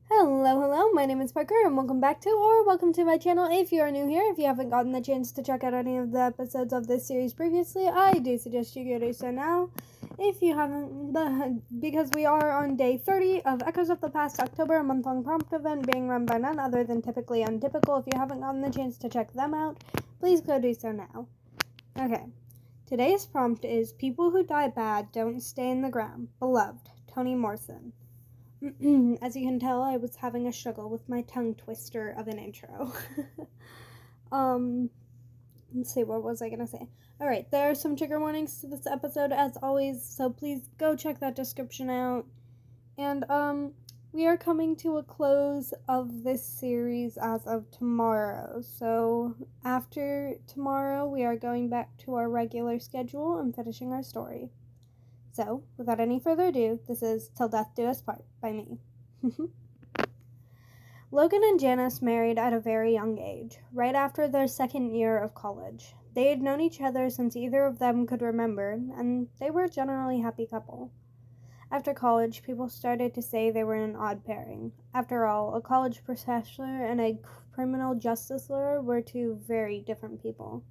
Hello, my name is Parker, and welcome to my channel. If you are new here, if you haven't gotten the chance to check out any of the episodes of this series previously, I do suggest you go do so now. If you haven't, because we are on day 30 of Echoes of the Past October, a month-long prompt event being run by none other than Typically Untypical. If you haven't gotten the chance to check them out, please go do so now. Okay, today's prompt is People Who Die Bad Don't Stay in the Ground. Beloved, Toni Morrison. As you can tell, I was having a struggle with my tongue twister of an intro. Let's see, what was I gonna say? Alright, there are some trigger warnings to this episode as always, so please go check that description out. And, we are coming to a close of this series as of tomorrow. So, after tomorrow, we are going back to our regular schedule and finishing our story. So, without any further ado, this is Till Death Do Us Part by me. Logan and Janice married at a very young age, right after their second year of college. They had known each other since either of them could remember, and they were a generally happy couple. After college, people started to say they were an odd pairing. After all, a college professor and a criminal justice lawyer were two very different people.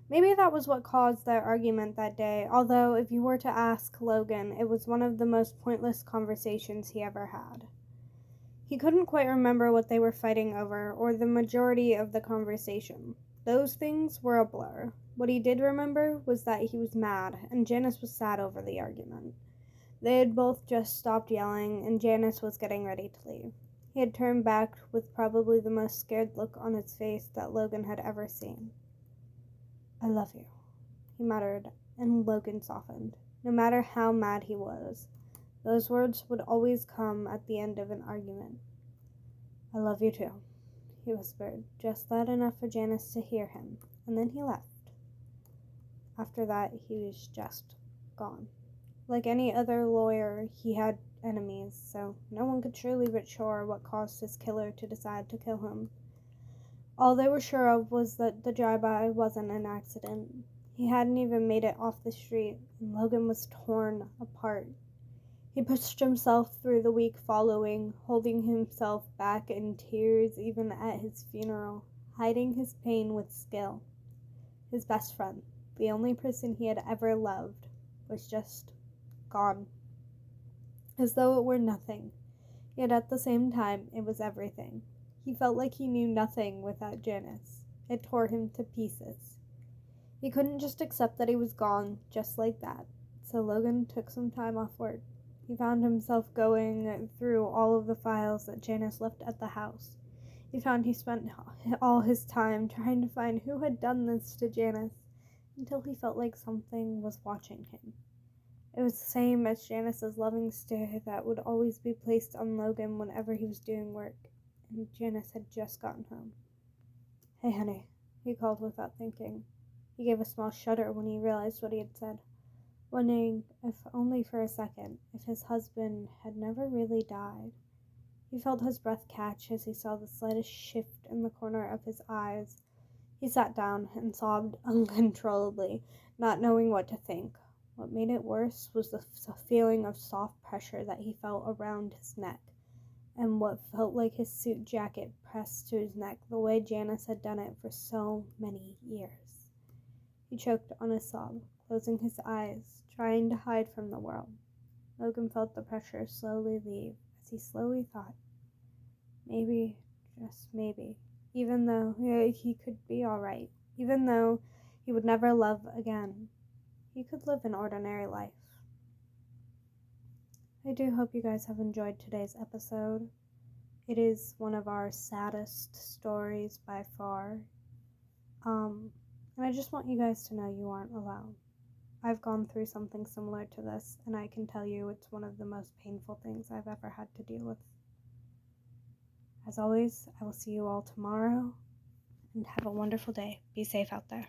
Maybe that was what caused their argument that day, although if you were to ask Logan, it was one of the most pointless conversations he ever had. He couldn't quite remember what they were fighting over, or the majority of the conversation. Those things were a blur. What he did remember was that he was mad, and Janice was sad over the argument. They had both just stopped yelling, and Janice was getting ready to leave. He had turned back with probably the most scared look on his face that Logan had ever seen. "I love you," he muttered, and Logan softened. No matter how mad he was, those words would always come at the end of an argument. "I love you too," he whispered, just loud enough for Janice to hear him, and then he left. After that, he was just gone. Like any other lawyer, he had enemies, so no one could surely be sure what caused his killer to decide to kill him. All they were sure of was that the drive-by wasn't an accident. He hadn't even made it off the street, and Logan was torn apart. He pushed himself through the week following, holding himself back in tears even at his funeral, hiding his pain with skill. His best friend, the only person he had ever loved, was just gone. As though it were nothing, yet at the same time it was everything. He felt like he knew nothing without Janice. It tore him to pieces. He couldn't just accept that he was gone, just like that. So Logan took some time off work. He found himself going through all of the files that Janice left at the house. He found he spent all his time trying to find who had done this to Janice, until he felt like something was watching him. It was the same as Janice's loving stare that would always be placed on Logan whenever he was doing work. And Janice had just gotten home. "Hey, honey," he called without thinking. He gave a small shudder when he realized what he had said, wondering, if only for a second, if his husband had never really died. He felt his breath catch as he saw the slightest shift in the corner of his eyes. He sat down and sobbed uncontrollably, not knowing what to think. What made it worse was the feeling of soft pressure that he felt around his neck, and what felt like his suit jacket pressed to his neck the way Janice had done it for so many years. He choked on a sob, closing his eyes, trying to hide from the world. Logan felt the pressure slowly leave as he slowly thought, maybe, just maybe, even though he could be alright, even though he would never love again, he could live an ordinary life. I do hope you guys have enjoyed today's episode. It is one of our saddest stories by far. And I just want you guys to know you aren't alone. I've gone through something similar to this, and I can tell you it's one of the most painful things I've ever had to deal with. As always, I will see you all tomorrow, and have a wonderful day. Be safe out there.